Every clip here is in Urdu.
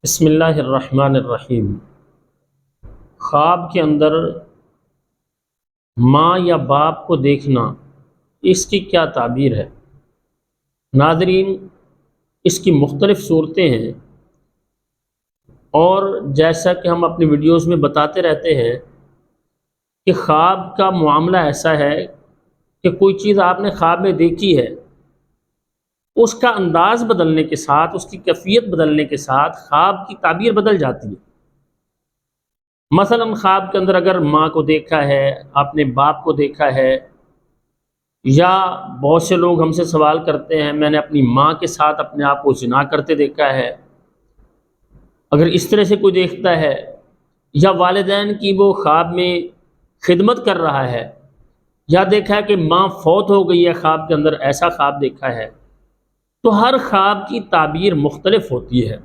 بسم اللہ الرحمن الرحیم۔ خواب کے اندر ماں یا باپ کو دیکھنا، اس کی کیا تعبیر ہے؟ ناظرین، اس کی مختلف صورتیں ہیں، اور جیسا کہ ہم اپنی ویڈیوز میں بتاتے رہتے ہیں کہ خواب کا معاملہ ایسا ہے کہ کوئی چیز آپ نے خواب میں دیکھی ہے، اس کا انداز بدلنے کے ساتھ، اس کی کیفیت بدلنے کے ساتھ خواب کی تعبیر بدل جاتی ہے۔ مثلا خواب کے اندر اگر ماں کو دیکھا ہے، آپ نے باپ کو دیکھا ہے، یا بہت سے لوگ ہم سے سوال کرتے ہیں میں نے اپنی ماں کے ساتھ اپنے آپ کو زنا کرتے دیکھا ہے، اگر اس طرح سے کوئی دیکھتا ہے، یا والدین کی وہ خواب میں خدمت کر رہا ہے، یا دیکھا ہے کہ ماں فوت ہو گئی ہے، خواب کے اندر ایسا خواب دیکھا ہے، تو ہر خواب کی تعبیر مختلف ہوتی ہے۔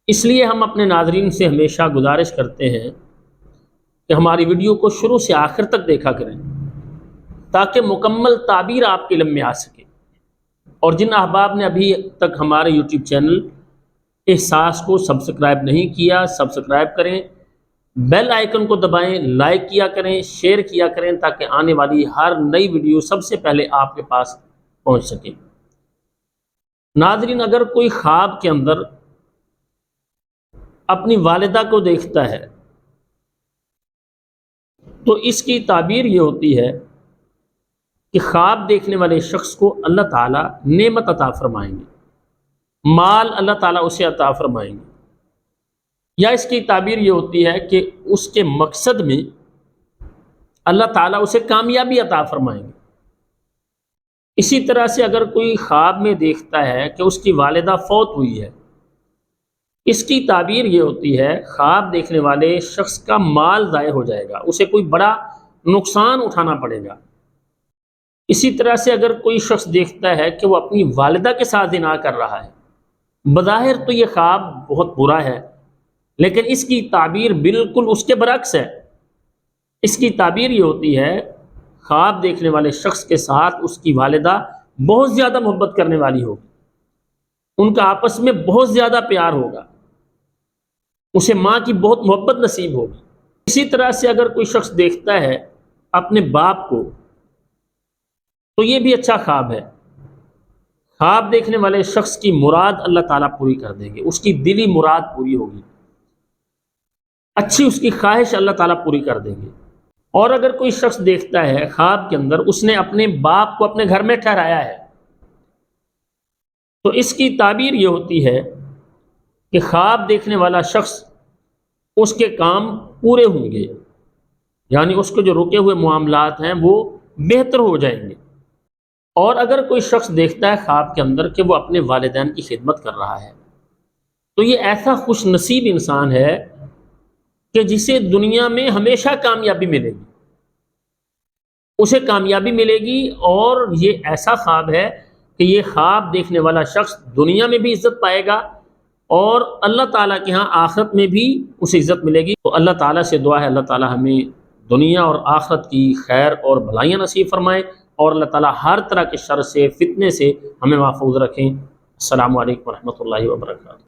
اس لیے ہم اپنے ناظرین سے ہمیشہ گزارش کرتے ہیں کہ ہماری ویڈیو کو شروع سے آخر تک دیکھا کریں تاکہ مکمل تعبیر آپ کے علم میں آ سکے۔ اور جن احباب نے ابھی تک ہمارے یوٹیوب چینل احساس کو سبسکرائب نہیں کیا، سبسکرائب کریں، بیل آئیکن کو دبائیں، لائک کیا کریں، شیئر کیا کریں تاکہ آنے والی ہر نئی ویڈیو سب سے پہلے آپ کے پاس پہنچ سکے۔ ناظرین، اگر کوئی خواب کے اندر اپنی والدہ کو دیکھتا ہے تو اس کی تعبیر یہ ہوتی ہے کہ خواب دیکھنے والے شخص کو اللہ تعالیٰ نعمت عطا فرمائیں گے، مال اللہ تعالیٰ اسے عطا فرمائیں گے، یا اس کی تعبیر یہ ہوتی ہے کہ اس کے مقصد میں اللہ تعالیٰ اسے کامیابی عطا فرمائیں گے۔ اسی طرح سے اگر کوئی خواب میں دیکھتا ہے کہ اس کی والدہ فوت ہوئی ہے، اس کی تعبیر یہ ہوتی ہے خواب دیکھنے والے شخص کا مال ضائع ہو جائے گا، اسے کوئی بڑا نقصان اٹھانا پڑے گا۔ اسی طرح سے اگر کوئی شخص دیکھتا ہے کہ وہ اپنی والدہ کے ساتھ زنا کر رہا ہے، بظاہر تو یہ خواب بہت برا ہے، لیکن اس کی تعبیر بالکل اس کے برعکس ہے۔ اس کی تعبیر یہ ہوتی ہے خواب دیکھنے والے شخص کے ساتھ اس کی والدہ بہت زیادہ محبت کرنے والی ہوگی، ان کا آپس میں بہت زیادہ پیار ہوگا، اسے ماں کی بہت محبت نصیب ہوگی۔ اسی طرح سے اگر کوئی شخص دیکھتا ہے اپنے باپ کو تو یہ بھی اچھا خواب ہے۔ خواب دیکھنے والے شخص کی مراد اللہ تعالیٰ پوری کر دیں گے، اس کی دلی مراد پوری ہوگی، اچھی اس کی خواہش اللہ تعالیٰ پوری کر دیں گے۔ اور اگر کوئی شخص دیکھتا ہے خواب کے اندر اس نے اپنے باپ کو اپنے گھر میں ٹھہرایا ہے، تو اس کی تعبیر یہ ہوتی ہے کہ خواب دیکھنے والا شخص اس کے کام پورے ہوں گے، یعنی اس کے جو رکے ہوئے معاملات ہیں وہ بہتر ہو جائیں گے۔ اور اگر کوئی شخص دیکھتا ہے خواب کے اندر کہ وہ اپنے والدین کی خدمت کر رہا ہے، تو یہ ایسا خوش نصیب انسان ہے کہ جسے دنیا میں ہمیشہ کامیابی ملے گی، اسے کامیابی ملے گی۔ اور یہ ایسا خواب ہے کہ یہ خواب دیکھنے والا شخص دنیا میں بھی عزت پائے گا اور اللہ تعالیٰ کے ہاں آخرت میں بھی اسے عزت ملے گی۔ تو اللہ تعالیٰ سے دعا ہے اللہ تعالیٰ ہمیں دنیا اور آخرت کی خیر اور بھلائیاں نصیب فرمائے، اور اللہ تعالیٰ ہر طرح کے شر سے، فتنے سے ہمیں محفوظ رکھیں۔ السلام علیکم ورحمۃ اللہ وبرکاتہ۔